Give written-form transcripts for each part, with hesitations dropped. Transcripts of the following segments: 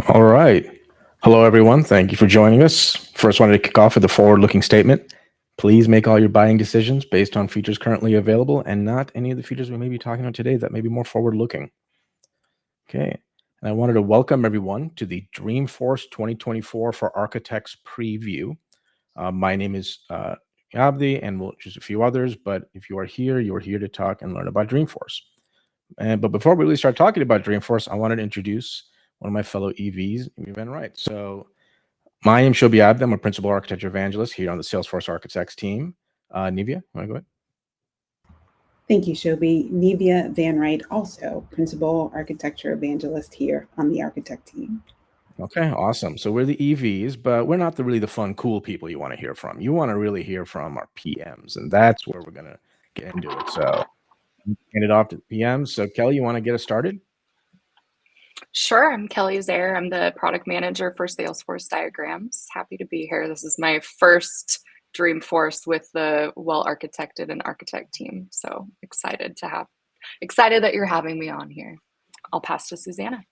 All right. Hello, everyone. Thank you for joining us. First, wanted to kick off with a forward-looking statement. Please make all your buying decisions based on features currently available and not any of the features we may be talking about today that may be more forward-looking. Okay. And I wanted to welcome everyone to the Dreamforce 2024 for Architects preview. My name is Abdi, and we'll choose a few others. But if you are here to talk and learn about Dreamforce. But before we really start talking about Dreamforce, I wanted to introduce one of my fellow EVs, Nivea Van Wright. So my name is Shobi Abdi. I'm a Principal Architecture Evangelist here on the Salesforce Architects team. Nivea, want to go ahead? Thank you, Shobi. Nivea Van Wright, also Principal Architecture Evangelist here on the Architect team. Okay, awesome. So we're the EVs, but we're not really the fun, cool people you want to hear from. You want to really hear from our PMs, and that's where we're going to get into it. So hand it off to the PMs. So Kelly, you want to get us started? Sure, I'm Kelly Zaire. I'm the product manager for Salesforce Diagrams. Happy to be here. This is my first Dreamforce with the Well-Architected and Architect team. So excited that you're having me on here. I'll pass to Susanna.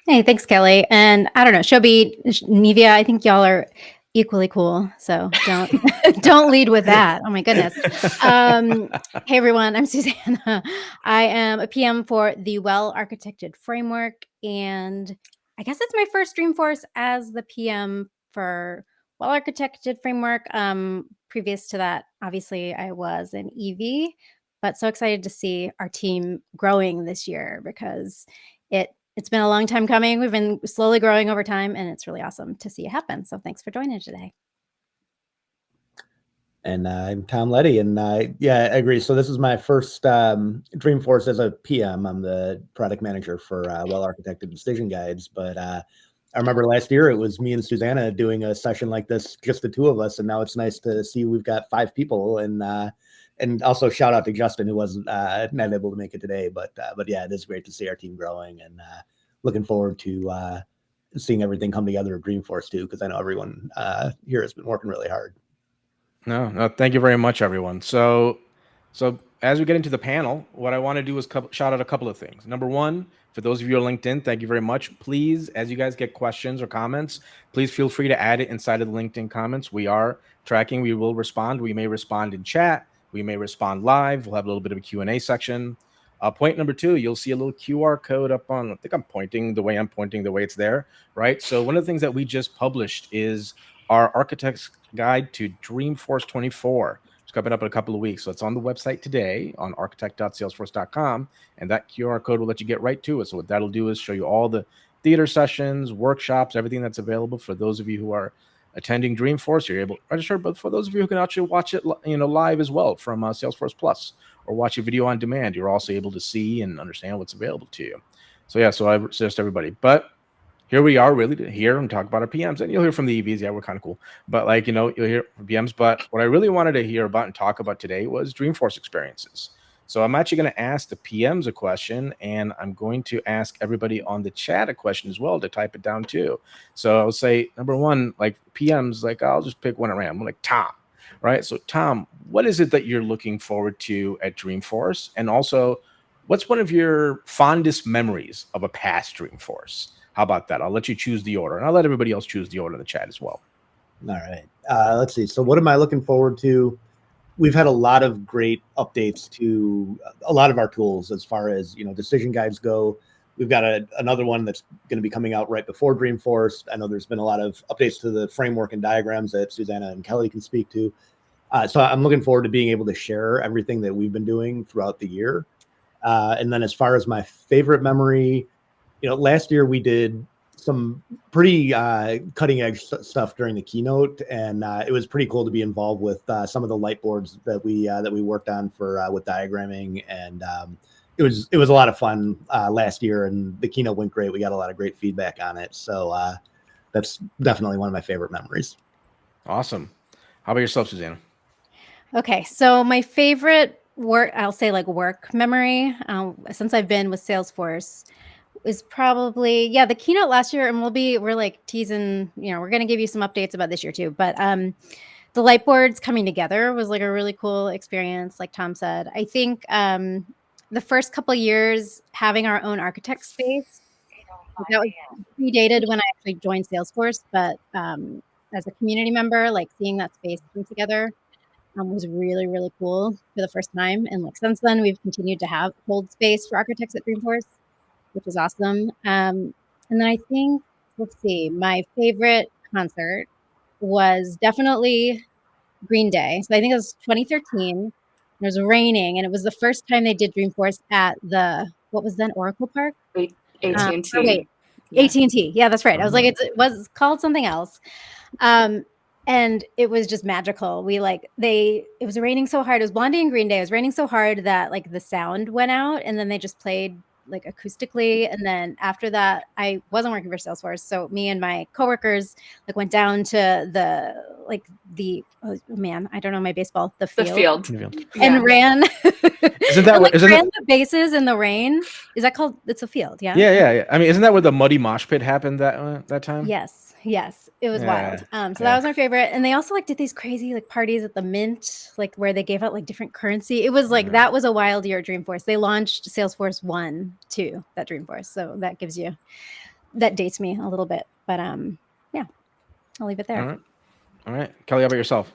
Hey, thanks, Kelly. And I don't know, Shobi, Nivea, I think y'all are equally cool. So don't lead with that. Oh my goodness. Hey everyone, I'm Susanna. I am a PM for the Well-Architected framework. And I guess it's my first Dreamforce as the PM for Well-Architected framework. Previous to that, obviously I was an EV, but so excited to see our team growing this year because it's been a long time coming. We've been slowly growing over time, and it's really awesome to see it happen. So thanks for joining today. And I'm Tom Letty, and yeah, I agree. So this is my first Dreamforce as a PM. I'm the product manager for Well-Architected Decision Guides. But I remember last year it was me and Susanna doing a session like this, just the two of us. And now it's nice to see we've got 5 people. And also shout out to Justin, who wasn't not able to make it today. But yeah, it is great to see our team growing, and looking forward to seeing everything come together at Dreamforce too, because I know everyone here has been working really hard. No, thank you very much, everyone. So as we get into the panel, what I want to do is shout out a couple of things. Number one, for those of you on LinkedIn, thank you very much. Please, as you guys get questions or comments, please feel free to add it inside of the LinkedIn comments. We are tracking. We will respond. We may respond in chat. We may respond live. We'll have a little bit of a Q&A section. Point number 2, you'll see a little QR code up on, I think I'm pointing the way it's there, right? So one of the things that we just published is our Architect's Guide to Dreamforce 24. It's coming up in a couple of weeks. So it's on the website today on architect.salesforce.com, and that QR code will let you get right to it. So what that'll do is show you all the theater sessions, workshops, everything that's available for those of you who are attending Dreamforce. You're able to register, but for those of you who can actually watch it, live as well from Salesforce Plus, or watch a video on demand, you're also able to see and understand what's available to you. So yeah, so I suggest everybody. But here we are, really to hear and talk about our PMs, and you'll hear from the EVs. Yeah, we're kind of cool, but you'll hear from PMs. But what I really wanted to hear about and talk about today was Dreamforce experiences. So I'm actually going to ask the PMs a question, and I'm going to ask everybody on the chat a question as well to type it down too. So I'll say, number one, PMs, I'll just pick one at random, like Tom, right? So Tom, what is it that you're looking forward to at Dreamforce? And also, what's one of your fondest memories of a past Dreamforce? How about that? I'll let you choose the order, and I'll let everybody else choose the order in the chat as well. All right. Let's see. So what am I looking forward to? We've had a lot of great updates to a lot of our tools as far as, decision guides go. We've got another one that's going to be coming out right before Dreamforce. I know there's been a lot of updates to the framework and diagrams that Susanna and Kelly can speak to. So I'm looking forward to being able to share everything that we've been doing throughout the year. And then as far as my favorite memory, last year we did some pretty cutting edge stuff during the keynote, and it was pretty cool to be involved with some of the light boards that we worked on for with diagramming, and it was a lot of fun last year, and the keynote went great. We got a lot of great feedback on it, so that's definitely one of my favorite memories. Awesome. How about yourself, Susanna? Okay, so my favorite work memory since I've been with Salesforce is probably the keynote last year, and we're teasing, we're going to give you some updates about this year too, but the light boards coming together was a really cool experience, like Tom said. I think the first couple of years having our own architect space That was predated when I actually joined Salesforce, but as a community member, like seeing that space come together was really, really cool for the first time. And like since then, we've continued to hold space for architects at Dreamforce, which is awesome. And then I think, let's see, my favorite concert was definitely Green Day. So I think it was 2013. It was raining, and it was the first time they did Dreamforce at what was then Oracle Park? AT&T. Wait, Yeah. AT&T. Yeah, that's right. I was like, it was called something else. And it was just magical. It was raining so hard. It was Blondie and Green Day. It was raining so hard that like the sound went out, and then they just played like acoustically. And then after that, I wasn't working for Salesforce. So me and my coworkers like went down to oh man, I don't know my baseball, the field. And ran Isn't that what ran the bases in the rain? Is that called? It's a field, yeah. Yeah. I mean, isn't that where the muddy mosh pit happened that time? Yes, it was wild. So that was my favorite. And they also like did these crazy like parties at the Mint, like where they gave out like different currency. It was like that was a wild year at Dreamforce. They launched Salesforce 1, 2, that Dreamforce. So that dates me a little bit. But yeah, I'll leave it there. All right. Kelly, how about yourself?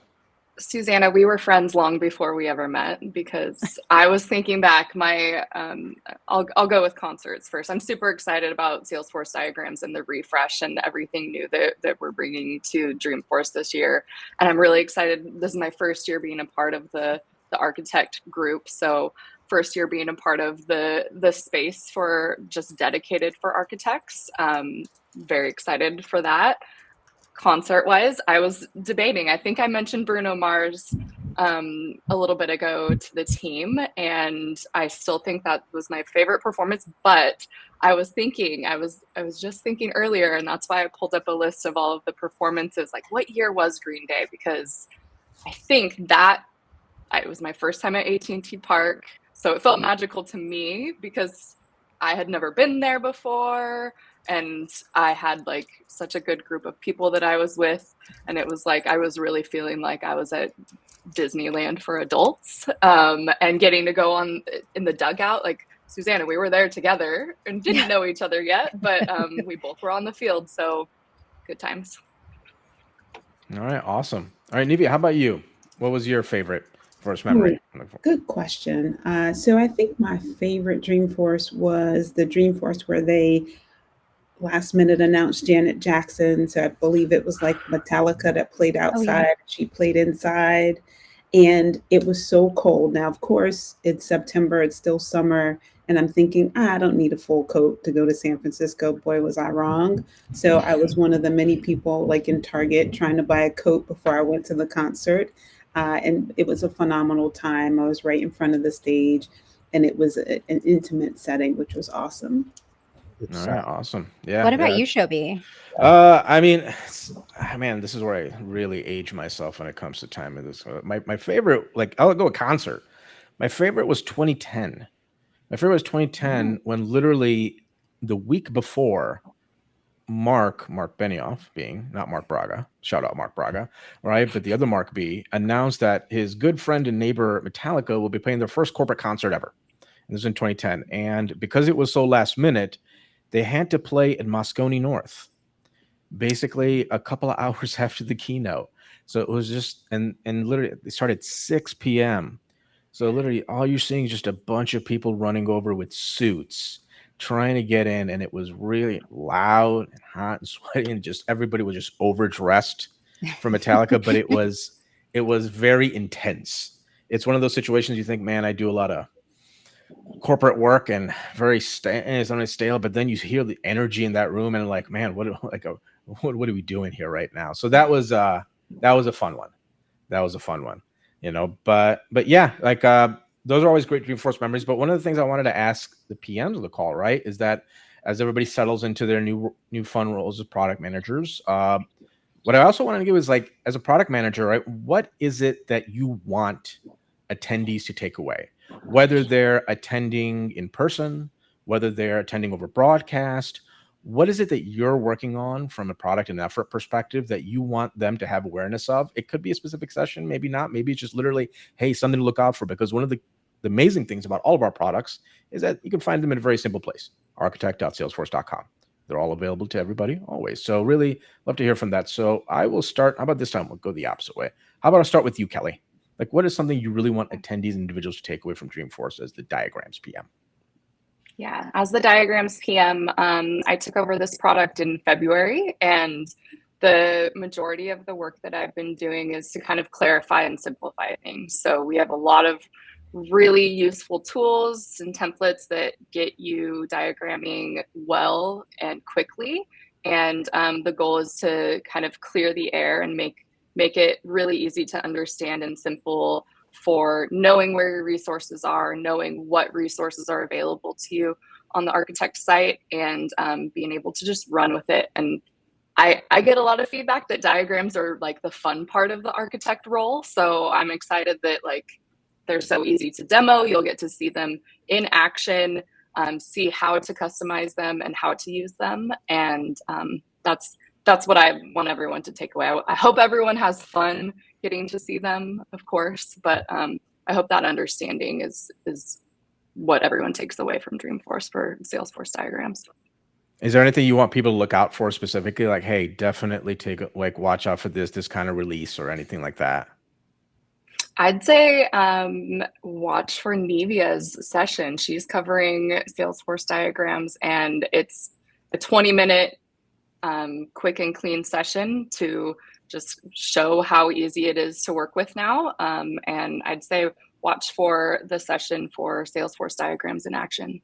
Susanna, we were friends long before we ever met, because I was thinking back, I'll go with concerts first. I'm super excited about Salesforce Diagrams and the refresh and everything new that we're bringing to Dreamforce this year. And I'm really excited. This is my first year being a part of the architect group. So first year being a part of the space for just dedicated for architects. Very excited for that. Concert-wise, I was debating. I think I mentioned Bruno Mars a little bit ago to the team, and I still think that was my favorite performance. But I was just thinking earlier, and that's why I pulled up a list of all of the performances. Like, what year was Green Day? Because I think that it was my first time at AT&T Park, so it felt magical to me because I had never been there before. And I had like such a good group of people that I was with. And it was like, I was really feeling like I was at Disneyland for adults, and getting to go on in the dugout. Like Susanna, we were there together and didn't know each other yet, but we both were on the field. So good times. All right. Awesome. All right, Nivea, how about you? What was your favorite first memory? Good question. So I think my favorite Dreamforce was the Dreamforce where they last minute announced Janet Jackson. So I believe it was like Metallica that played outside. Oh, yeah. She played inside, and it was so cold. Now, of course, it's September, it's still summer. And I'm thinking, I don't need a full coat to go to San Francisco. Boy, was I wrong. So I was one of the many people like in Target trying to buy a coat before I went to the concert. And it was a phenomenal time. I was right in front of the stage, and it was an intimate setting, which was awesome. All right, awesome. Yeah. What about you, Shobi? I mean, man, this is where I really age myself when it comes to time of this. My favorite, like, I'll go with concert. My favorite was 2010. My favorite was 2010 when literally the week before Mark Benioff, being not Mark Braga, shout out Mark Braga, right? But the other Mark B announced that his good friend and neighbor Metallica will be playing their first corporate concert ever. And this was in 2010. And because it was so last minute, they had to play at Moscone North, basically a couple of hours after the keynote. So it was just, and literally they started at 6 p.m. So literally all you're seeing is just a bunch of people running over with suits, trying to get in. And it was really loud and hot and sweaty, and just everybody was just overdressed for Metallica, but it was very intense. It's one of those situations you think, man, I do a lot of corporate work and it's only stale, but then you hear the energy in that room and like, man, what are we doing here right now? So that was a fun one. You know, but yeah, like those are always great Dreamforce memories. But one of the things I wanted to ask the PMs of the call, right, is that as everybody settles into their new fun roles as product managers, what I also wanted to give is like, as a product manager, right, what is it that you want attendees to take away? Whether they're attending in person, whether they're attending over broadcast, what is it that you're working on from a product and effort perspective that you want them to have awareness of? It could be a specific session, maybe not. Maybe it's just literally, hey, something to look out for. Because one of the amazing things about all of our products is that you can find them in a very simple place, architect.salesforce.com. They're all available to everybody always. So really love to hear from that. So I will start. How about this time? We'll go the opposite way. How about I start with you, Kelly? Like, what is something you really want attendees and individuals to take away from Dreamforce as the diagrams PM? Yeah, as the diagrams PM, I took over this product in February, and the majority of the work that I've been doing is to kind of clarify and simplify things. So we have a lot of really useful tools and templates that get you diagramming well and quickly. And the goal is to kind of clear the air and make it really easy to understand and simple for knowing where your resources are, knowing what resources are available to you on the architect site, and being able to just run with it. And I get a lot of feedback that diagrams are like the fun part of the architect role. So I'm excited that like they're so easy to demo. You'll get to see them in action, see how to customize them and how to use them. And that's what I want everyone to take away. I hope everyone has fun getting to see them, of course, but I hope that understanding is what everyone takes away from Dreamforce for Salesforce diagrams. Is there anything you want people to look out for specifically? Like, hey, definitely watch out for this kind of release or anything like that? I'd say watch for Nivia's session. She's covering Salesforce diagrams, and it's a 20-minute quick and clean session to just show how easy it is to work with now. And I'd say watch for the session for Salesforce diagrams in action.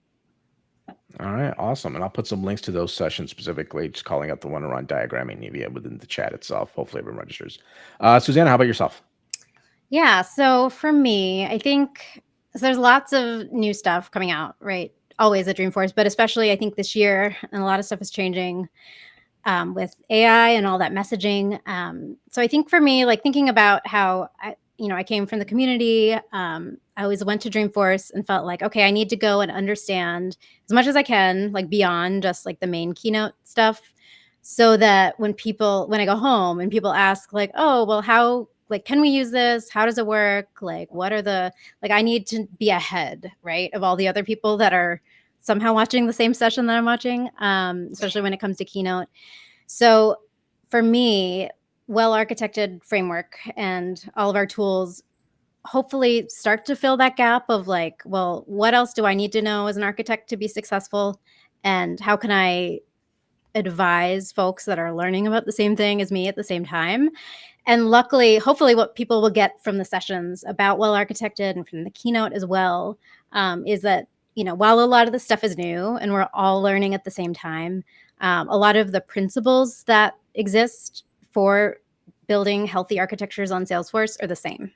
All right, awesome. And I'll put some links to those sessions specifically, just calling out the one around diagramming Nivea within the chat itself. Hopefully everyone registers. Susanna, how about yourself? Yeah, so for me, I think there's lots of new stuff coming out, right? Always at Dreamforce, but especially I think this year, and a lot of stuff is changing with AI and all that messaging. So I think for me, like thinking about how I came from the community, I always went to Dreamforce and felt like, okay, I need to go and understand as much as I can, like beyond just like the main Keynote stuff, so that when I go home and people ask like, oh, well, how, like, can we use this? How does it work? Like, what are I need to be ahead, right, of all the other people that are somehow watching the same session that I'm watching, especially when it comes to Keynote. So for me, well-architected framework and all of our tools hopefully start to fill that gap of like, well, what else do I need to know as an architect to be successful? And how can I advise folks that are learning about the same thing as me at the same time? And luckily, hopefully what people will get from the sessions about well-architected and from the Keynote as well is that, while a lot of the stuff is new and we're all learning at the same time, a lot of the principles that exist for building healthy architectures on Salesforce are the same.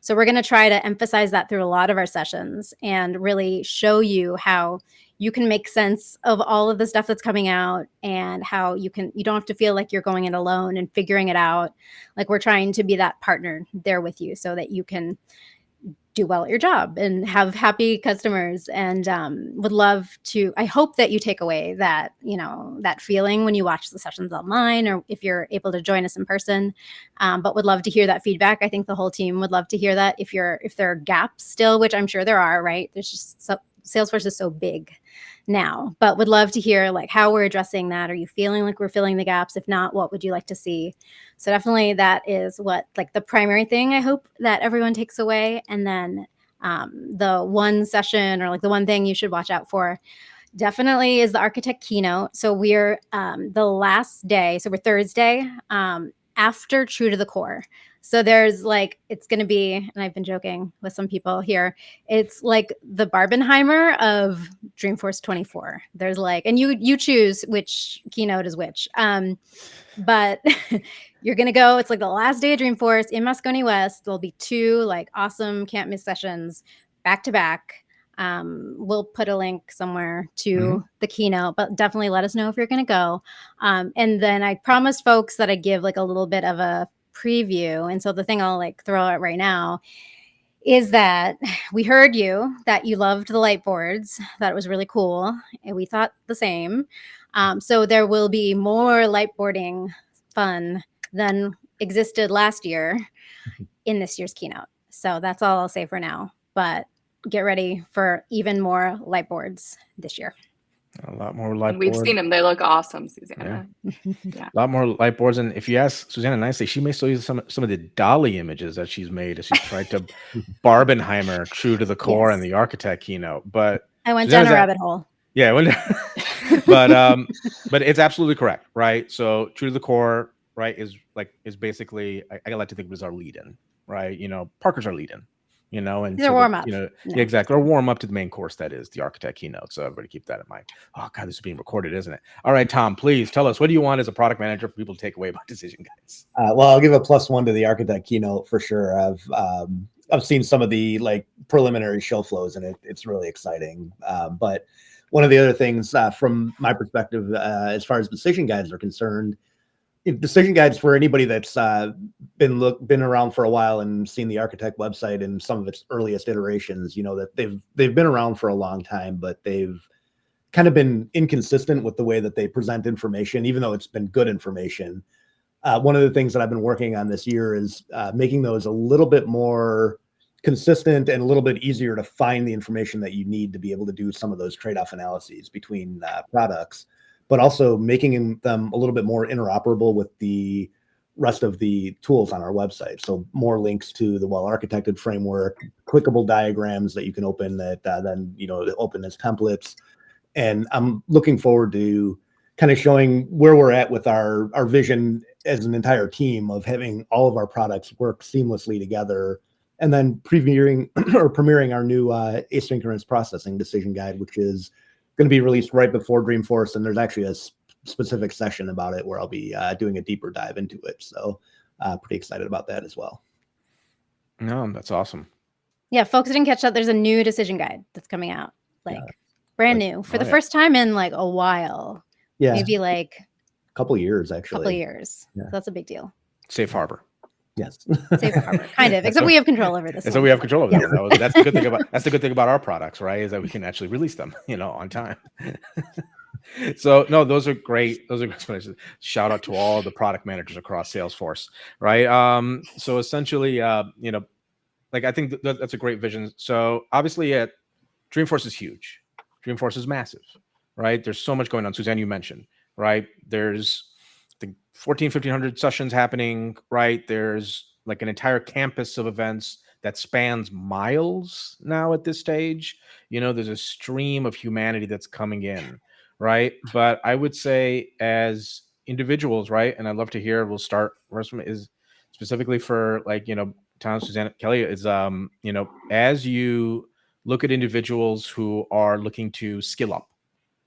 So we're going to try to emphasize that through a lot of our sessions and really show you how you can make sense of all of the stuff that's coming out, and how you don't have to feel like you're going it alone and figuring it out. Like, we're trying to be that partner there with you so that you can do well at your job and have happy customers. And I hope that you take away that, that feeling when you watch the sessions online, or if you're able to join us in person, but would love to hear that feedback. I think the whole team would love to hear that. If there are gaps still, which I'm sure there are, right? There's just Salesforce is so big now, but would love to hear like how we're addressing that. Are you feeling like we're filling the gaps? If not, what would you like to see? So definitely that is what, like, the primary thing I hope that everyone takes away. And then the one session, or like the one thing you should watch out for, definitely is the architect keynote. So we're the last day, so we're Thursday after True to the Core. So there's like, it's going to be, and I've been joking with some people here, it's like the Barbenheimer of Dreamforce 24. There's like, and you choose which keynote is which. But you're going to go, it's like the last day of Dreamforce in Moscone West. There'll be 2 like awesome can't miss sessions back to back. We'll put a link somewhere to the keynote, but definitely let us know if you're going to go. And then I promised folks that I'd give like a little bit of a preview. And so the thing I'll like throw out right now is that we heard that you loved the light boards, that it was really cool, and we thought the same. So there will be more lightboarding fun than existed last year in this year's keynote. So that's all I'll say for now, but get ready for even more light boards this year. A lot more light And we've boards. seen them. They look awesome, Susanna. A lot more light boards. And if you ask Susanna nicely, she may still use some of the Dolly images that she's made as she's tried to Barbenheimer true to the core Yes. and the architect keynote. But I went Susanna's down a rabbit hole. Yeah, but it's absolutely correct, right? So true to the core, right, is basically I like to think of it as our lead-in, right? Parker's our lead-in, and These are to warm-ups. yeah, No. exactly, or warm up to the main course that is the architect keynote. So everybody keep that in mind. Oh God, this is being recorded, isn't it? All right, Tom, please tell us, what do you want as a product manager for people to take away about decision guides? Well, I'll give a +1 to the architect keynote for sure. I've seen some of the preliminary show flows, and it's really exciting. But one of the other things from my perspective, as far as decision guides are concerned, decision guides for anybody that's been around for a while and seen the architect website in some of its earliest iterations, that they've been around for a long time, but they've kind of been inconsistent with the way that they present information, even though it's been good information. One of the things that I've been working on this year is making those a little bit more consistent and a little bit easier to find the information that you need to be able to do some of those trade-off analyses between products, but also making them a little bit more interoperable with the rest of the tools on our website. So more links to the well-architected framework, clickable diagrams that you can open that then open as templates. And I'm looking forward to kind of showing where we're at with our vision as an entire team of having all of our products work seamlessly together, and then premiering our new asynchronous processing decision guide, which is going to be released right before Dreamforce. And there's actually a specific session about it where I'll be doing a deeper dive into it. So pretty excited about that as well. No, that's awesome. Yeah, folks didn't catch that. There's a new decision guide that's coming out, brand new for the first time in a while. Yeah, maybe a couple years actually. Couple years. Yeah. So that's a big deal. Safe harbor. Yes. Safe harbor, kind of. Except we have control over this. So we have control over that. That's the good thing about our products, right? Is that we can actually release them, on time. So no, those are great. Those are great explanations. Shout out to all the product managers across Salesforce, right? So essentially, I think that's a great vision. So obviously, Dreamforce is huge. Dreamforce is massive, right? There's so much going on. Suzanne, you mentioned, right? There's 1,500 sessions happening, right? There's an entire campus of events that spans miles now at this stage. There's a stream of humanity that's coming in, right? But I would say as individuals, right? And I'd love to hear, we'll start is specifically for Tom, Suzanne, Kelly, is, as you look at individuals who are looking to skill up,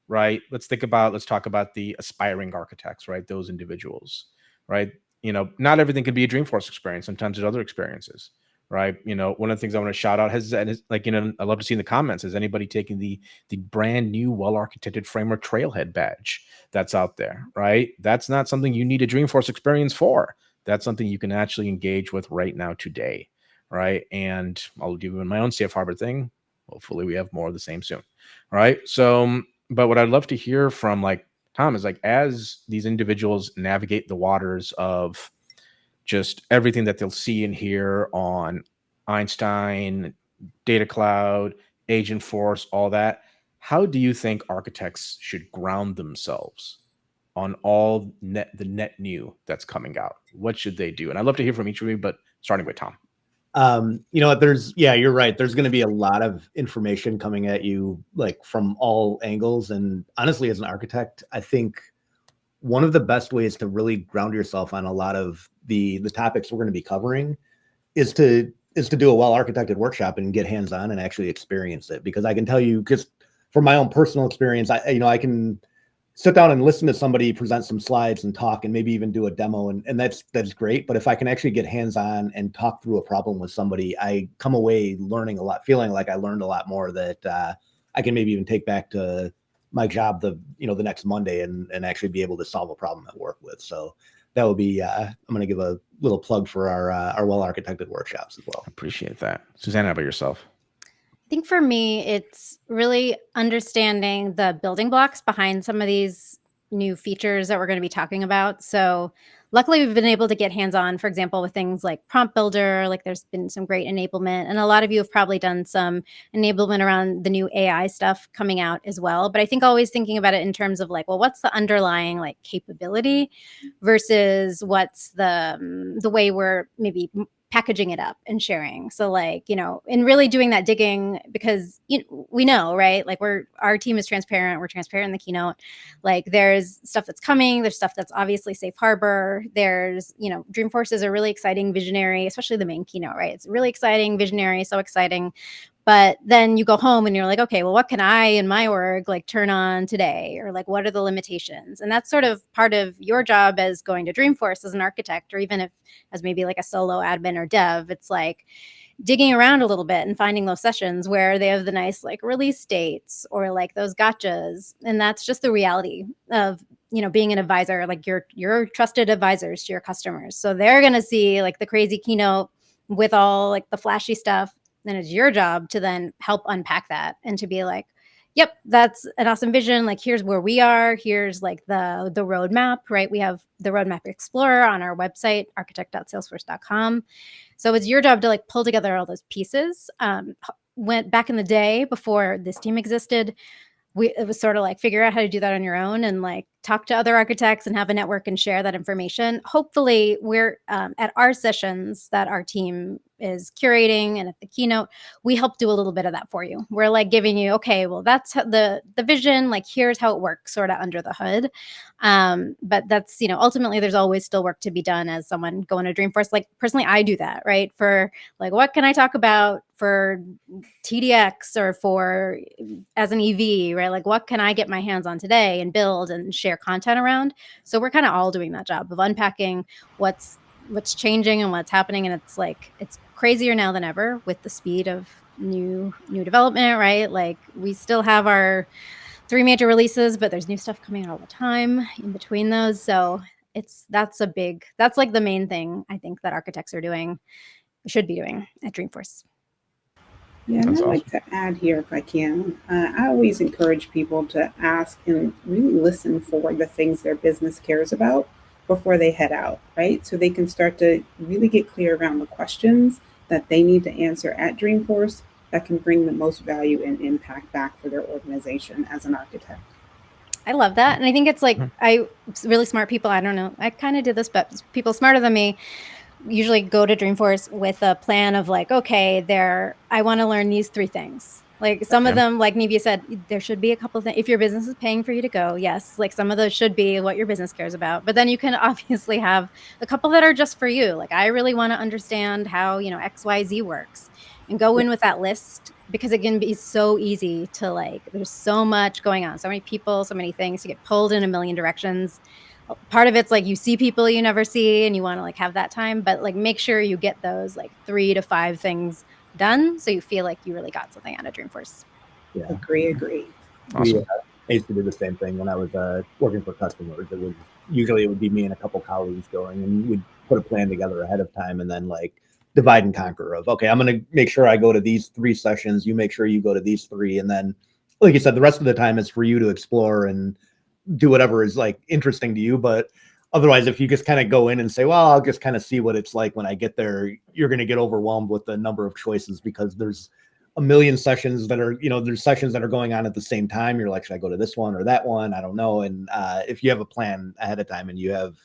right? Let's talk about the aspiring architects, right? Those individuals, right? Not everything can be a Dreamforce experience. Sometimes there's other experiences, right? One of the things I want to shout out I love to see in the comments, is anybody taking the brand new well-architected framework trailhead badge that's out there, right? That's not something you need a Dreamforce experience for. That's something you can actually engage with right now today, right? And I'll give you my own safe harbor thing. Hopefully we have more of the same soon, right? So, but what I'd love to hear from Tom is as these individuals navigate the waters of just everything that they'll see and hear on Einstein, Data Cloud, Agentforce, all that, how do you think architects should ground themselves on all the net new that's coming out? What should they do? And I'd love to hear from each of you, but starting with Tom. You're right. There's going to be a lot of information coming at you from all angles. And honestly, as an architect, I think one of the best ways to really ground yourself on a lot of the topics we're going to be covering is to do a well-architected workshop and get hands-on and actually experience it. Because I can tell you, just from my own personal experience, I can sit down and listen to somebody present some slides and talk and maybe even do a demo. And that's great. But if I can actually get hands-on and talk through a problem with somebody, I come away learning a lot, feeling like I learned a lot more that I can maybe even take back to my job the next Monday and actually be able to solve a problem at work with. So that would be, I'm going to give a little plug for our well-architected workshops as well. Appreciate that. Suzanne, how about yourself? I think for me, it's really understanding the building blocks behind some of these new features that we're going to be talking about. So luckily we've been able to get hands-on, for example, with things like Prompt Builder. Like there's been some great enablement, and a lot of you have probably done some enablement around the new AI stuff coming out as well. But I think always thinking about it in terms of like, well, what's the underlying like capability versus what's the way we're maybe packaging it up and sharing. So like, and really doing that digging, because we know, right? Like our team is transparent. We're transparent in the keynote. Like there's stuff that's coming. There's stuff that's obviously safe harbor. There's, Dreamforce is a really exciting visionary, especially the main keynote, right? It's really exciting, visionary, so exciting. But then you go home and you're like, okay, well, what can I in my org like turn on today? Or like, what are the limitations? And that's sort of part of your job as going to Dreamforce as an architect, or even if as maybe like a solo admin or dev, it's like digging around a little bit and finding those sessions where they have the nice like release dates or like those gotchas. And that's just the reality of being an advisor. Like you're trusted advisors to your customers, so they're going to see like the crazy keynote with all like the flashy stuff. Then it's your job to then help unpack that and to be like, yep, that's an awesome vision. Like here's where we are. Here's like the roadmap, right? We have the roadmap explorer on our website, architect.salesforce.com. So it's your job to like pull together all those pieces. Went back in the day before this team existed, it was sort of like figure out how to do that on your own and like talk to other architects and have a network and share that information. Hopefully we're at our sessions that our team is curating and at the keynote, we help do a little bit of that for you. We're like giving you, okay, well, that's the vision, like here's how it works sort of under the hood. But that's, ultimately there's always still work to be done as someone going to Dreamforce. Like personally, I do that, right? For like, what can I talk about for TDX or for as an EV, right? Like what can I get my hands on today and build and share content around? So we're kind of all doing that job of unpacking what's changing and what's happening. And it's like, it's crazier now than ever with the speed of new development, right? Like we still have our 3 major releases, but there's new stuff coming out all the time in between those. So that's like the main thing I think that architects should be doing at Dreamforce. Yeah, and That's I'd like to add here if I can. I always encourage people to ask and really listen for the things their business cares about before they head out, right? So they can start to really get clear around the questions that they need to answer at Dreamforce that can bring the most value and impact back for their organization as an architect. I love that. And I think it's like, really smart people, I don't know, I kind of did this, but people smarter than me usually go to Dreamforce with a plan of like, okay, I want to learn these 3 things. Like some of them, like Nivea said, there should be a couple of things. If your business is paying for you to go, yes, like some of those should be what your business cares about. But then you can obviously have a couple that are just for you. Like I really want to understand how, XYZ works, and go in with that list, because it can be so easy to like, there's so much going on, so many people, so many things, to get pulled in a million directions. Part of it's like you see people you never see and you want to like have that time, but like make sure you get those like 3 to 5 things done so you feel like you really got something out of Dreamforce. Yeah, Agree. awesome. I used to do the same thing when I was working for customers. It would be me and a couple colleagues going, and we'd put a plan together ahead of time, and then like divide and conquer of, okay, I'm going to make sure I go to these 3 sessions. You make sure you go to these 3. And then, like you said, the rest of the time is for you to explore and do whatever is like interesting to you. But otherwise, if you just kind of go in and say, well, I'll just kind of see what it's like when I get there, you're going to get overwhelmed with the number of choices, because there's a million sessions that are, there's sessions that are going on at the same time. You're like, should I go to this one or that one? I don't know. And if you have a plan ahead of time and you have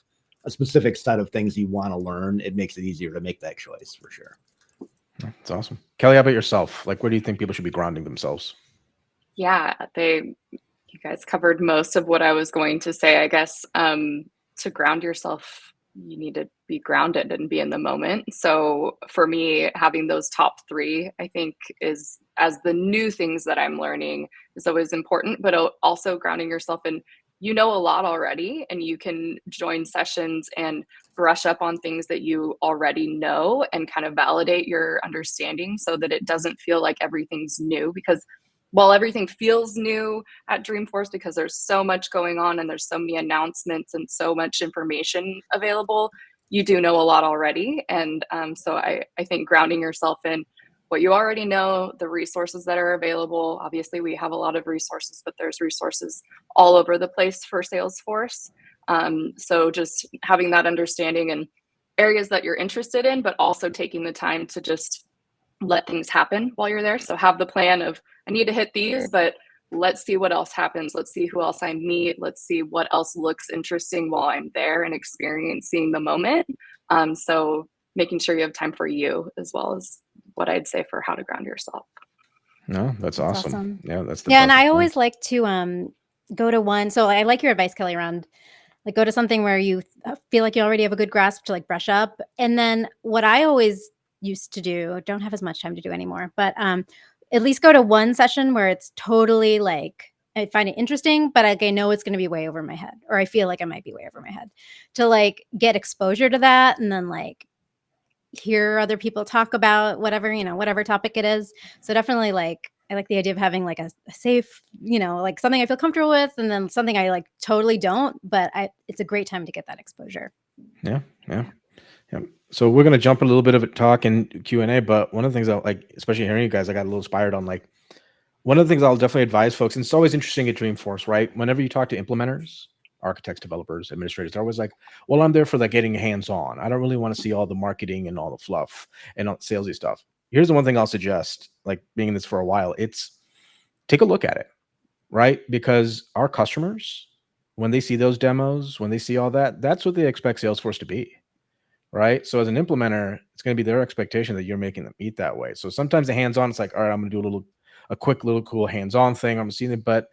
a specific set of things you want to learn, it makes it easier to make that choice for sure. That's awesome. Kelly, how about yourself? Like, where do you think people should be grounding themselves? Yeah, you guys covered most of what I was going to say. I guess to ground yourself, you need to be grounded and be in the moment. So for me, having those top 3, I think is, as the new things that I'm learning, is always important, but also grounding yourself in, a lot already, and you can join sessions and brush up on things that you already know and kind of validate your understanding so that it doesn't feel like everything's new. Because while everything feels new at Dreamforce, because there's so much going on and there's so many announcements and so much information available, you do know a lot already. And so I think grounding yourself in what you already know, the resources that are available. Obviously, we have a lot of resources, but there's resources all over the place for Salesforce. So just having that understanding and areas that you're interested in, but also taking the time to just let things happen while you're there. So have the plan of, I need to hit these, but let's see what else happens. Let's see who else I meet. Let's see what else looks interesting while I'm there and experiencing the moment. So making sure you have time for you, as well as what I'd say for how to ground yourself. No, that's awesome. Yeah, that's the yeah. And best I thing. always like to go to one. So I like your advice, Kelly, around like go to something where you feel like you already have a good grasp to like brush up. And then what I always used to do, don't have as much time to do anymore, but at least go to one session where it's totally like, I find it interesting, but like, I know it's going to be way over my head, or I feel like I might be way over my head, to like get exposure to that. And then like hear other people talk about whatever, whatever topic it is. So definitely like, I like the idea of having like a safe, like something I feel comfortable with, and then something I like totally don't, but it's a great time to get that exposure. Yeah. So we're going to jump a little bit of a talk and Q&A, but one of the things I like, especially hearing you guys, I got a little inspired on like, one of the things I'll definitely advise folks, and it's always interesting at Dreamforce, right? Whenever you talk to implementers, architects, developers, administrators, they're always like, well, I'm there for like getting hands-on. I don't really want to see all the marketing and all the fluff and all the salesy stuff. Here's the one thing I'll suggest, like being in this for a while, it's take a look at it, right? Because our customers, when they see those demos, when they see all that, that's what they expect Salesforce to be. Right. So as an implementer, it's going to be their expectation that you're making them eat that way. So sometimes the hands-on, it's like, all right, I'm going to do a quick little cool hands-on thing. I'm seeing it, but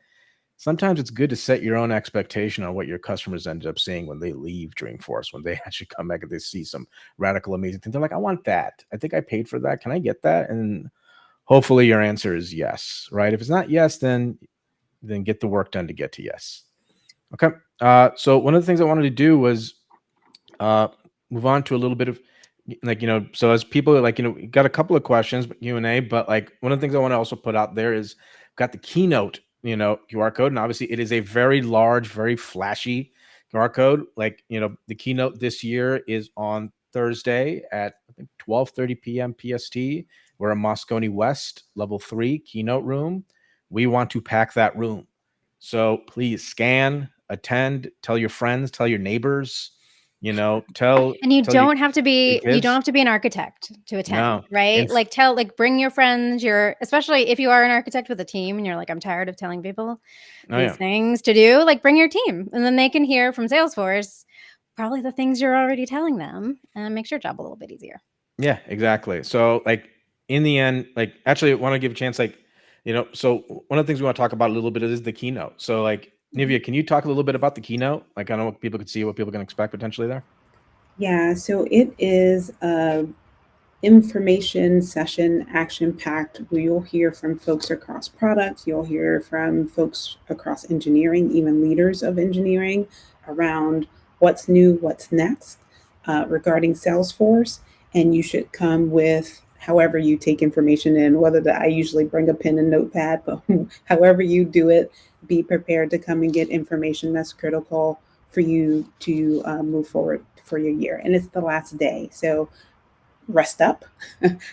sometimes it's good to set your own expectation on what your customers ended up seeing when they leave Dreamforce, when they actually come back and they see some radical, amazing thing. They're like, I want that. I think I paid for that. Can I get that? And hopefully your answer is yes. Right. If it's not yes, then get the work done to get to yes. Okay. So one of the things I wanted to do was move on to a little bit of like, so as people like, we got a couple of questions, Q&A, but like one of the things I want to also put out there is got the Keynote, QR code. And obviously it is a very large, very flashy QR code. Like, the Keynote this year is on Thursday at I think 12:30 p.m. PST. We're in Moscone West, level 3 Keynote room. We want to pack that room. So please scan, attend, tell your friends, tell your neighbors, tell. And you tell don't have to be kids. an architect to attend, No. right? Like bring your friends, especially if you are an architect with a team and you're like, I'm tired of telling people these things to do, like bring your team, and then they can hear from Salesforce probably the things you're already telling them, and makes your job a little bit easier. Yeah, exactly. So like in the end, like actually I want to give a chance, like, so one of the things we want to talk about a little bit is the Keynote. So like Nivea, can you talk a little bit about the Keynote? Like I don't know what people could see, what people can expect potentially there. Yeah, so it is information session, action packed, where you'll hear from folks across products, you'll hear from folks across engineering, even leaders of engineering, around what's new, what's next regarding Salesforce. And you should come with however you take information in, I usually bring a pen and notepad, but however you do it, be prepared to come and get information that's critical for you to move forward for your year. And it's the last day. So rest up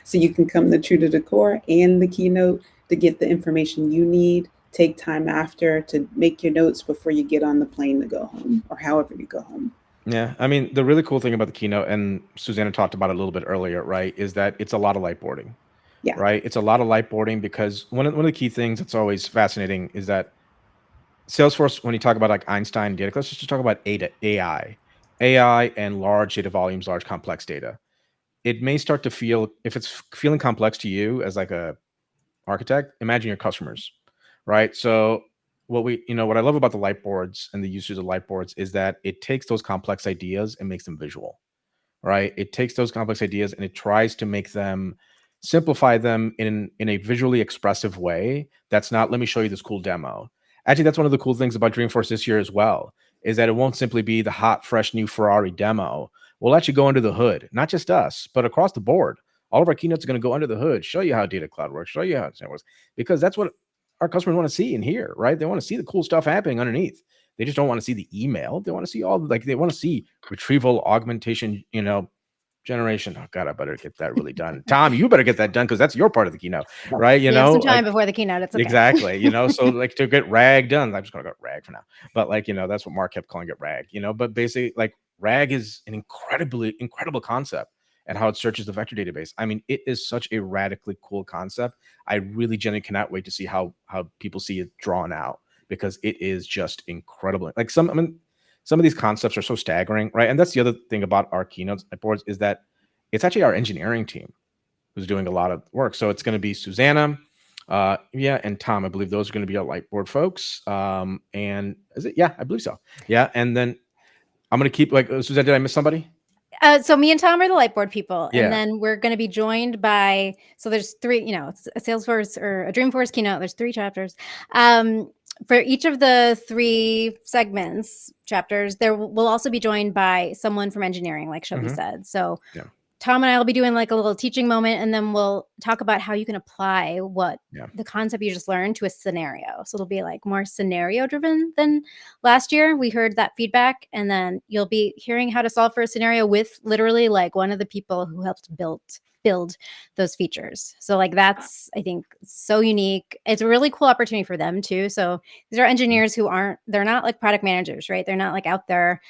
so you can come to True to the Core and the Keynote to get the information you need. Take time after to make your notes before you get on the plane to go home, or however you go home. Yeah. I mean, the really cool thing about the Keynote, and Susanna talked about it a little bit earlier, right, is that it's a lot of lightboarding. Yeah. Right. It's a lot of lightboarding because one of the key things that's always fascinating is that Salesforce, when you talk about like Einstein data, let's just talk about AI and large data volumes, large complex data. It may start to feel, if it's feeling complex to you as like a architect, imagine your customers, right? So what I love about the lightboards and the usage of lightboards is that it takes those complex ideas and makes them visual, right? It takes those complex ideas and it tries to simplify them in a visually expressive way. That's not, let me show you this cool demo. Actually, that's one of the cool things about Dreamforce this year as well, is that it won't simply be the hot, fresh new Ferrari demo. We'll actually go under the hood, not just us, but across the board. All of our keynotes are going to go under the hood, show you how Data Cloud works, show you how it works, because that's what our customers want to see and hear, right? They want to see the cool stuff happening underneath. They just don't want to see the email. They want to see they want to see retrieval, augmentation, generation. Oh God, I better get that really done. Tom, you better get that done because that's your part of the keynote, right? We have some time before the keynote. It's okay. Exactly. So like to get RAG done, I'm just gonna go RAG for now. But like, that's what Mark kept calling it RAG, but basically like RAG is an incredible concept and how it searches the vector database. I mean, it is such a radically cool concept. I really genuinely cannot wait to see how people see it drawn out, because it is just incredible. Like some of these concepts are so staggering, right? And that's the other thing about our keynotes at boards, is that it's actually our engineering team who's doing a lot of work. So it's going to be Susanna, and Tom. I believe those are going to be our Lightboard folks. And is it? Yeah, I believe so. Yeah, and then I'm going to keep Susanna. Did I miss somebody? So me and Tom are the Lightboard people, Yeah. and then we're going to be joined by, so there's 3, it's a Salesforce or a Dreamforce keynote. There's 3 chapters. For each of the 3 segments, chapters, there will also be joined by someone from engineering, like Shelby said. So Yeah. Tom and I will be doing like a little teaching moment, and then we'll talk about how you can apply the concept you just learned to a scenario. So it'll be like more scenario driven than last year. We heard that feedback, and then you'll be hearing how to solve for a scenario with literally like one of the people who helped build those features. So like that's, I think, so unique. It's a really cool opportunity for them too. So these are engineers who they're not like product managers, right? They're not like out there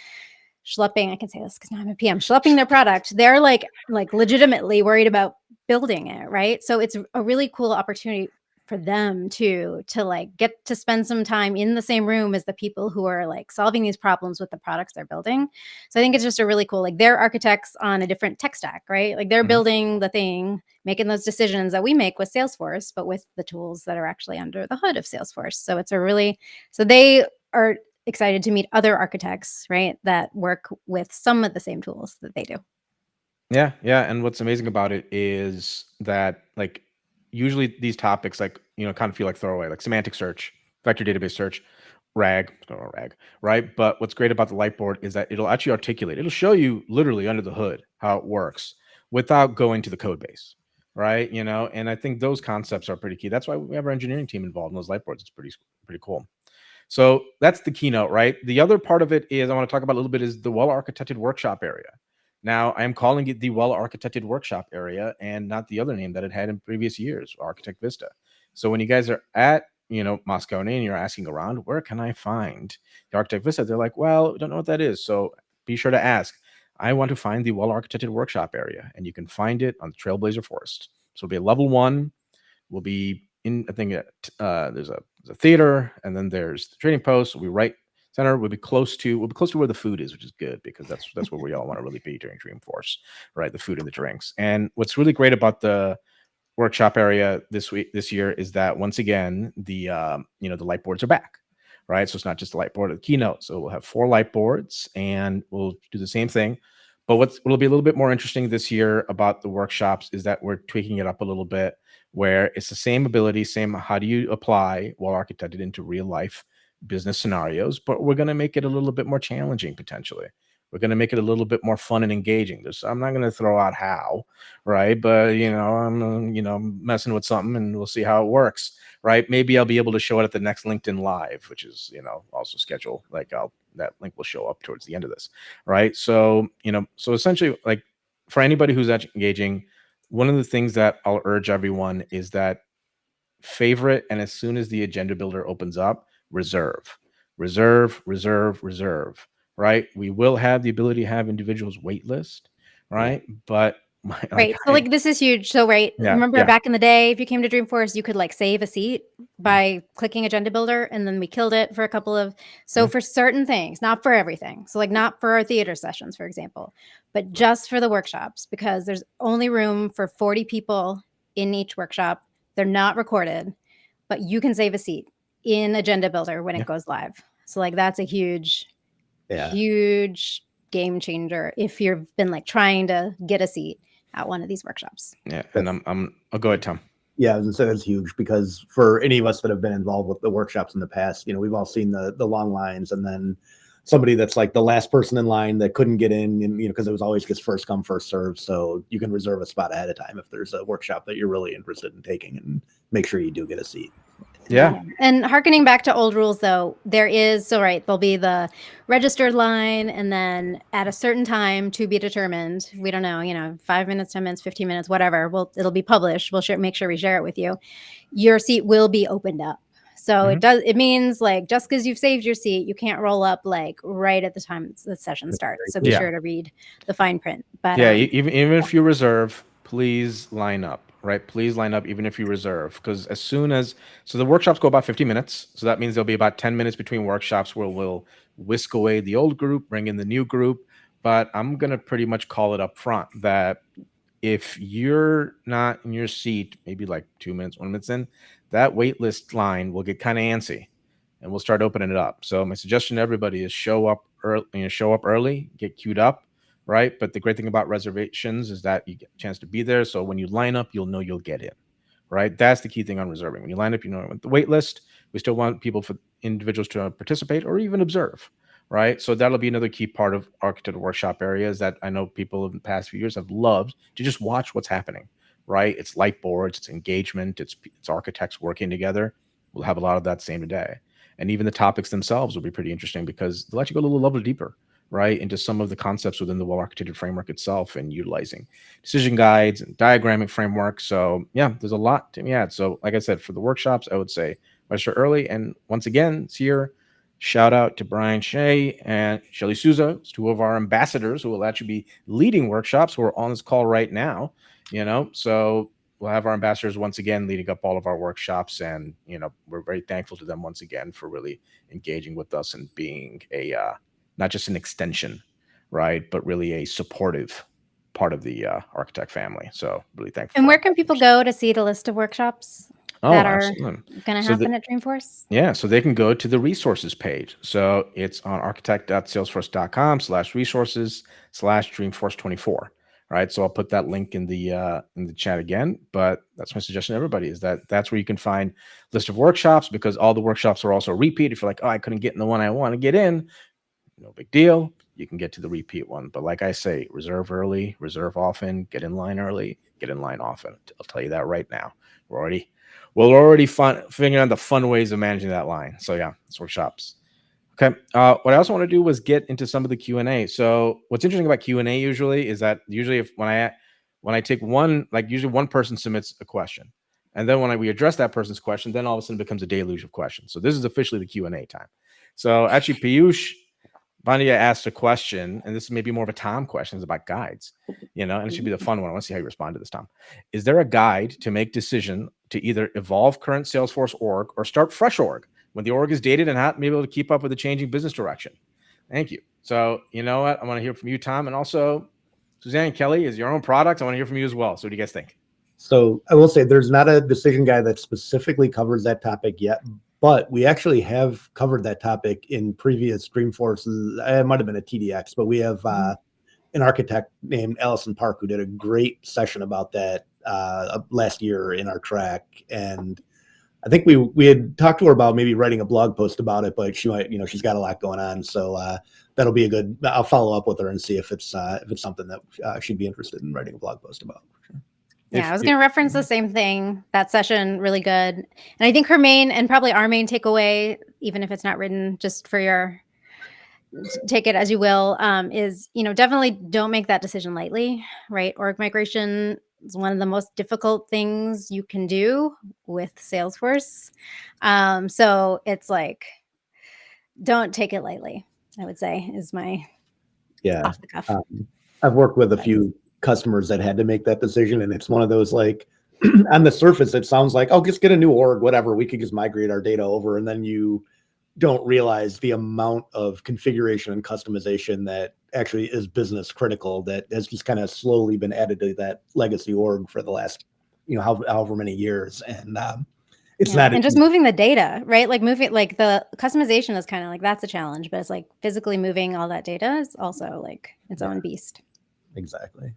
schlepping, I can say this because now I'm a PM, schlepping their product. They're like legitimately worried about building it, right? So it's a really cool opportunity for them to like get to spend some time in the same room as the people who are like solving these problems with the products they're building. So I think it's just a really cool, like they're architects on a different tech stack, right? Like they're building the thing, making those decisions that we make with Salesforce, but with the tools that are actually under the hood of Salesforce. So it's so they are excited to meet other architects, right, that work with some of the same tools that they do. Yeah. And what's amazing about it is that like usually these topics kind of feel like throwaway, like semantic search, vector database search, RAG, right? But what's great about the Lightboard is that it'll actually articulate, it'll show you literally under the hood how it works without going to the code base, right? And I think those concepts are pretty key. That's why we have our engineering team involved in those Lightboards. It's pretty cool. So that's the keynote, right? The other part of it is I want to talk about a little bit is the well-architected workshop area. Now, I am calling it the well-architected workshop area and not the other name that it had in previous years, Architect Vista. So when you guys are at, Moscone and you're asking around, where can I find the Architect Vista? They're like, well, we don't know what that is. So be sure to ask. I want to find the well-architected workshop area, and you can find it on the Trailblazer Forest. So it'll be a level 1. We'll be in, I think there's a theater, and then there's the trading post. We'll be right center. We'll be close to where the food is, which is good because that's where we all want to really be during Dreamforce, right? The food and the drinks. And what's really great about the workshop area this year is that once again the the Lightboards are back, right? So it's not just the Lightboard of the keynote. So we'll have 4 Lightboards, and we'll do the same thing. But what'll be a little bit more interesting this year about the workshops is that we're tweaking it up a little bit, where it's the same ability, same how do you apply well-architected into real life business scenarios, but we're going to make it a little bit more challenging potentially. We're going to make it a little bit more fun and engaging. I'm not going to throw out how, right? But I'm messing with something, and we'll see how it works, right? Maybe I'll be able to show it at the next LinkedIn Live, which is also scheduled. That link will show up towards the end of this, right? So so essentially, like for anybody who's actually engaging, one of the things that I'll urge everyone is that favorite, and as soon as the agenda builder opens up, reserve, right? We will have the ability to have individuals wait list, right? But right. So like this is huge. So remember back in the day, if you came to Dreamforce, you could like save a seat by clicking Agenda Builder, and then we killed it for a couple of, for certain things, not for everything. So like not for our theater sessions, for example, but just for the workshops, because there's only room for 40 people in each workshop. They're not recorded, but you can save a seat in Agenda Builder when it goes live. So like that's a huge game changer if you've been like trying to get a seat at one of these workshops. Yeah, and I'll go ahead, Tom. Yeah, and so that's huge because for any of us that have been involved with the workshops in the past, we've all seen the long lines, and then somebody that's like the last person in line that couldn't get in, and because it was always just first come, first serve. So you can reserve a spot ahead of time if there's a workshop that you're really interested in taking, and make sure you do get a seat. Yeah. And harkening back to old rules, though, there'll be the registered line, and then at a certain time to be determined, we don't know, 5 minutes, 10 minutes, 15 minutes, whatever. It'll be published. We'll make sure we share it with you. Your seat will be opened up. So it means like, just because you've saved your seat, you can't roll up like right at the time the session starts. So be sure to read the fine print. But even if you reserve, please line up, right? Please line up even if you reserve, because so the workshops go about 50 minutes. So that means there'll be about 10 minutes between workshops where we'll whisk away the old group, bring in the new group. But I'm going to pretty much call it up front that if you're not in your seat, maybe like 2 minutes, 1 minute in, that wait list line will get kind of antsy and we'll start opening it up. So my suggestion to everybody is show up early, get queued up, right? But the great thing about reservations is that you get a chance to be there. So when you line up, you'll know you'll get in, right? That's the key thing on reserving. When you line up, with the wait list, we still want individuals to participate or even observe, right? So that'll be another key part of architecture workshop areas that I know people in the past few years have loved to just watch what's happening, right? It's light boards, it's engagement, it's architects working together. We'll have a lot of that same day. And even the topics themselves will be pretty interesting because they'll let you go a little level deeper, right, into some of the concepts within the well-architected framework itself and utilizing decision guides and diagramming framework. So yeah, there's a lot to add. So like I said, for the workshops, I would say register early. And once again, it's here. Shout out to Brian Shea and Shelly Souza, two of our ambassadors who will actually be leading workshops who are on this call right now. So we'll have our ambassadors once again leading up all of our workshops, and we're very thankful to them once again for really engaging with us and being a not just an extension, right, but really a supportive part of the architect family. So really thankful. And where can people go to see the list of workshops that are absolutely going to happen at Dreamforce? Yeah, so they can go to the resources page. So it's on architect.salesforce.com/resources/Dreamforce24. Right. So I'll put that link in the chat again. But that's my suggestion to everybody, is that's where you can find list of workshops, because all the workshops are also repeat. If you're like, oh, I couldn't get in the one I want to get in, no big deal. You can get to the repeat one. But like I say, reserve early, reserve often, get in line early, get in line often. I'll tell you that right now. We're already figuring out the fun ways of managing that line. So yeah, it's workshops. Okay. What I also want to do was get into some of the Q&A. So what's interesting about Q&A usually is that when I take one, like usually one person submits a question, and then when we address that person's question, then all of a sudden it becomes a deluge of questions. So this is officially the Q&A time. So actually Piyush Bandia asked a question, and this is maybe more of a Tom question. It's about guides, and it should be the fun one. I want to see how you respond to this, Tom. Is there a guide to make decision to either evolve current Salesforce org or start fresh org when the org is dated and not be able to keep up with the changing business direction? Thank you. So you know what? I want to hear from you, Tom, and also Suzanne and Kelly is your own product. I want to hear from you as well. So what do you guys think? So I will say there's not a decision guide that specifically covers that topic yet, but we actually have covered that topic in previous Dreamforces. It might have been a TDX, but we have an architect named Allison Park who did a great session about that last year in our track. And I think we had talked to her about maybe writing a blog post about it, but she might, she's got a lot going on. So that'll be I'll follow up with her and see if it's something that she'd be interested in writing a blog post about. Yeah, I was going to reference the same thing. That session, really good. And I think her main, and probably our main takeaway, even if it's not written, just for your, take it as you will, is, definitely don't make that decision lightly, right? Org migration is one of the most difficult things you can do with Salesforce. So it's like, don't take it lightly, I would say, is my off the cuff. I've worked with a few customers that had to make that decision, and it's one of those, like, on the surface it sounds like, oh, just get a new org, whatever, we could just migrate our data over, and then you don't realize the amount of configuration and customization that actually is business critical that has just kind of slowly been added to that legacy org for the last however many years. And it's not, and just moving the data, right? Like moving, like the customization is kind of like, that's a challenge, but it's like physically moving all that data is also like its own beast. Exactly.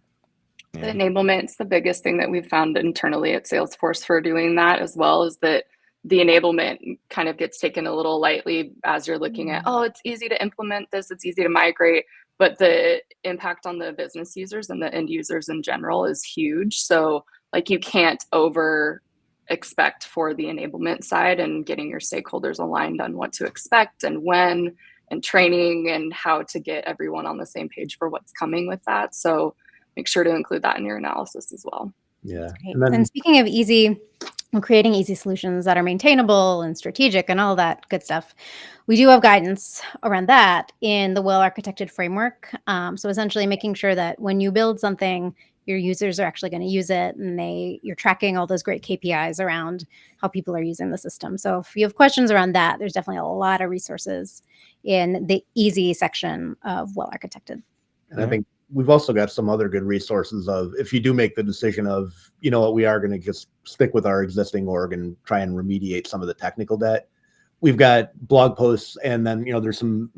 The enablement's the biggest thing that we've found internally at Salesforce for doing that as well, is that the enablement kind of gets taken a little lightly as you're looking at, oh, it's easy to implement this, it's easy to migrate, but the impact on the business users and the end users in general is huge. So like you can't over expect for the enablement side, and getting your stakeholders aligned on what to expect and when, and training and how to get everyone on the same page for what's coming with that. So make sure to include that in your analysis as well. Yeah. And speaking of creating easy solutions that are maintainable and strategic and all that good stuff, we do have guidance around that in the Well-Architected framework. So essentially making sure that when you build something, your users are actually going to use it, and you're tracking all those great KPIs around how people are using the system. So if you have questions around that, there's definitely a lot of resources in the easy section of Well-Architected. And I think we've also got some other good resources of, if you do make the decision of, you know what, we are going to just stick with our existing org and try and remediate some of the technical debt. We've got blog posts, and then, you know, there's some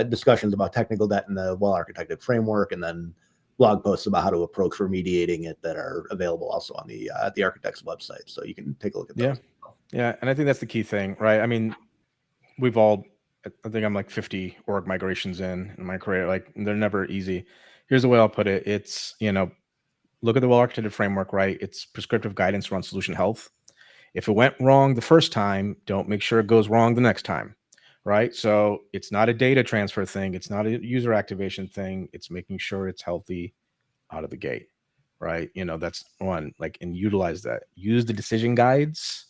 discussions about technical debt in the Well-Architected framework, and then blog posts about how to approach remediating it that are available also on the architect's website. So you can take a look at those. Yeah. And I think that's the key thing, right? I mean, I think I'm like 50 org migrations in my career. Like, they're never easy. Here's the way I'll put it. It's, you know, look at the Well-Architected framework, right? It's prescriptive guidance around solution health. If it went wrong the first time, don't make sure it goes wrong the next time, right? So it's not a data transfer thing. It's not a user activation thing. It's making sure it's healthy out of the gate, right? You know, that's one, like, and utilize that. Use the decision guides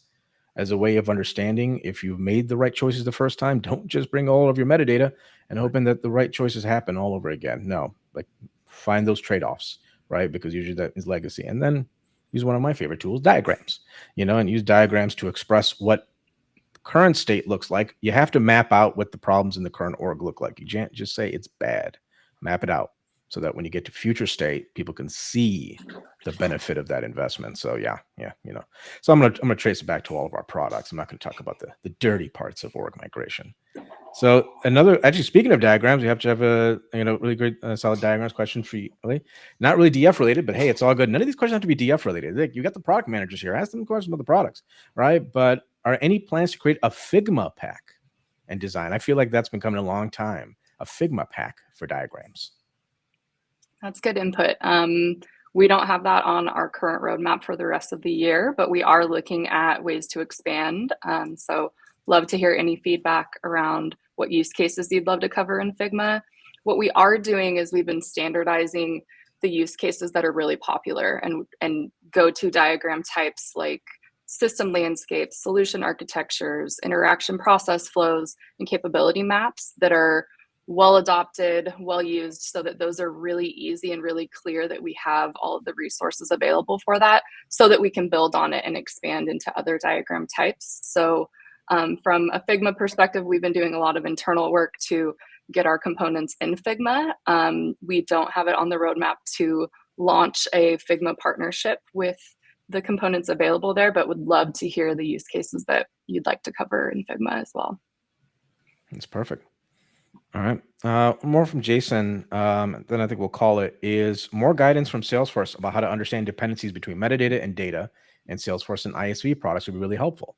as a way of understanding if you've made the right choices the first time. Don't just bring all of your metadata and hoping that the right choices happen all over again. No, like, find those trade-offs, right? Because usually that is legacy. And then use one of my favorite tools, diagrams, you know, and use diagrams to express what the current state looks like. You have to map out what the problems in the current org look like. You can't just say it's bad. Map it out so that when you get to future state, people can see the benefit of that investment. So yeah, you know. So I'm gonna trace it back to all of our products. I'm not gonna talk about the dirty parts of org migration. So actually, speaking of diagrams, we have to have a really great solid diagrams question for you. Not really DF related, but hey, it's all good. None of these questions have to be DF related. Like, you got the product managers here. Ask them questions about the products, right? But are any plans to create a Figma pack and design? I feel like that's been coming a long time. A Figma pack for diagrams. That's good input. We don't have that on our current roadmap for the rest of the year, but we are looking at ways to expand. So love to hear any feedback around what use cases you'd love to cover in Figma. What we are doing is we've been standardizing the use cases that are really popular and go-to diagram types like system landscapes, solution architectures, interaction process flows, and capability maps that are well adopted, well used, so that those are really easy and really clear that we have all of the resources available for that, so that we can build on it and expand into other diagram types. So from a Figma perspective, we've been doing a lot of internal work to get our components in Figma. We don't have it on the roadmap to launch a Figma partnership with the components available there, but would love to hear the use cases that you'd like to cover in Figma as well. That's perfect. All right. More from Jason, then I think we'll call it, is more guidance from Salesforce about how to understand dependencies between metadata and data and Salesforce and ISV products would be really helpful.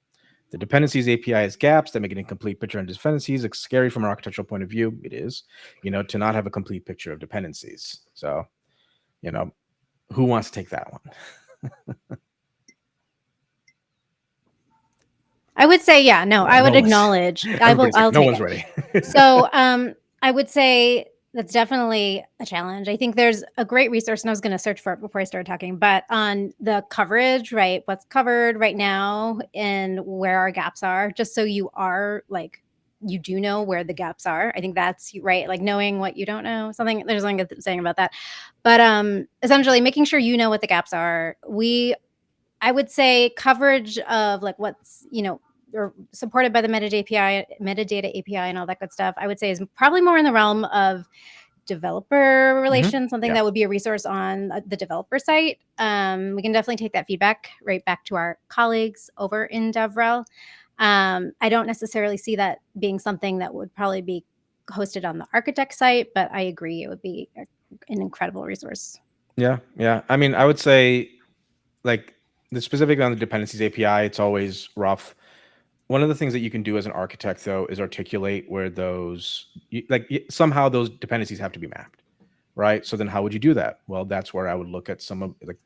The dependencies API has gaps that make an incomplete picture of dependencies. It's scary from an architectural point of view. It is, to not have a complete picture of dependencies. So, who wants to take that one? I would say, I would acknowledge. I'll no take one's it. ready. So I would say that's definitely a challenge. I think there's a great resource, and I was going to search for it before I started talking, but on the coverage, right? What's covered right now and where our gaps are, just so you do know where the gaps are. I think that's right. Like knowing what you don't know, there's something good saying about that. But essentially making sure you know what the gaps are. I would say coverage of like what's, or supported by the metadata API and all that good stuff, I would say is probably more in the realm of developer relations, something that would be a resource on the developer site. We can definitely take that feedback right back to our colleagues over in DevRel. I don't necessarily see that being something that would probably be hosted on the architect site, but I agree it would be an incredible resource. Yeah. I mean, I would say like specifically on the dependencies API, it's always rough. One of the things that you can do as an architect, though, is articulate where somehow those dependencies have to be mapped, right? So then how would you do that? Well, that's where I would look at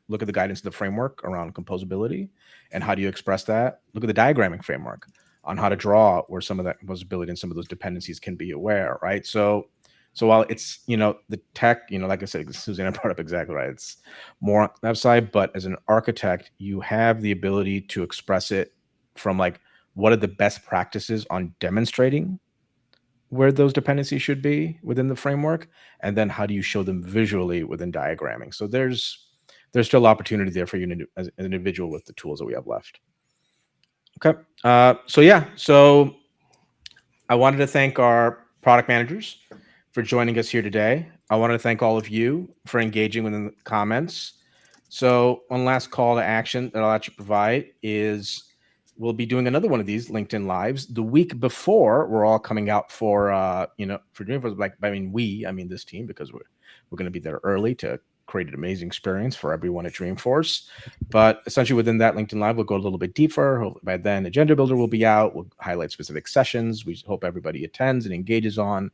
look at the guidance of the framework around composability and how do you express that? Look at the diagramming framework on how to draw where some of that composability and some of those dependencies can be aware, right? So while it's, the tech, like I said, Susanna brought up exactly right. It's more on that side, but as an architect, you have the ability to express it from like, what are the best practices on demonstrating where those dependencies should be within the framework, and then how do you show them visually within diagramming? So there's still opportunity there for you as an individual with the tools that we have left. Okay, so I wanted to thank our product managers for joining us here today. I wanted to thank all of you for engaging within the comments. So one last call to action that I'll actually provide is we'll be doing another one of these LinkedIn Lives the week before we're all coming out for Dreamforce. I mean this team, because we're going to be there early to create an amazing experience for everyone at Dreamforce. But essentially within that LinkedIn Live, we'll go a little bit deeper. Hopefully by then, Agenda Builder will be out. We'll highlight specific sessions. We hope everybody attends and engages on,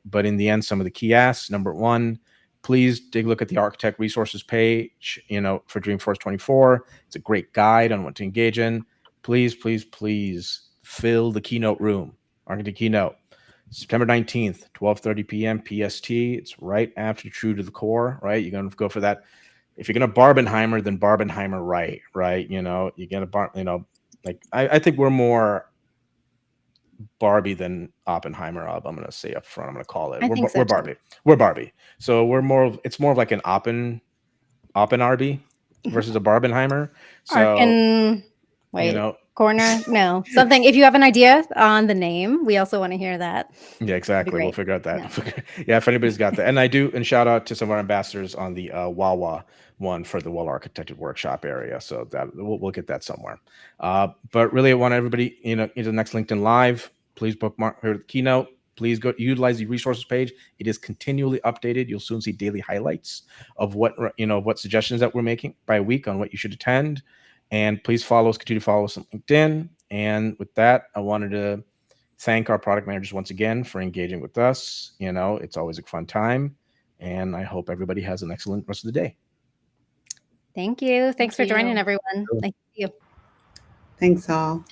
but in the end, some of the key asks. Number one, please take a look at the architect resources page, for Dreamforce 24. It's a great guide on what to engage in. Please, please, please fill the Keynote room, Architect Keynote. September 19th, 12:30 p.m. PST. It's right after True to the Core, right? You're going to go for that. If you're going to Barbenheimer, then Barbenheimer right? You're going to, I think we're more Barbie than Oppenheimer. I'm going to say up front, I'm going to call it. We're Barbie. We're Barbie. So it's more of like an Oppen Arby versus a Barbenheimer. So, corner? No, something. If you have an idea on the name, we also want to hear that. Yeah, exactly. We'll figure out that. Yeah, if anybody's got that. And shout out to some of our ambassadors on the Wawa one for the Well-Architected workshop area. So that we'll get that somewhere. But really, I want everybody, into the next LinkedIn Live. Please bookmark the Keynote. Please go utilize the resources page. It is continually updated. You'll soon see daily highlights of what suggestions that we're making by week on what you should attend. And please continue to follow us on LinkedIn. And with that, I wanted to thank our product managers once again for engaging with us. It's always a fun time. And I hope everybody has an excellent rest of the day. Thank you. Thanks for joining, everyone. Nice to see you. Thanks all.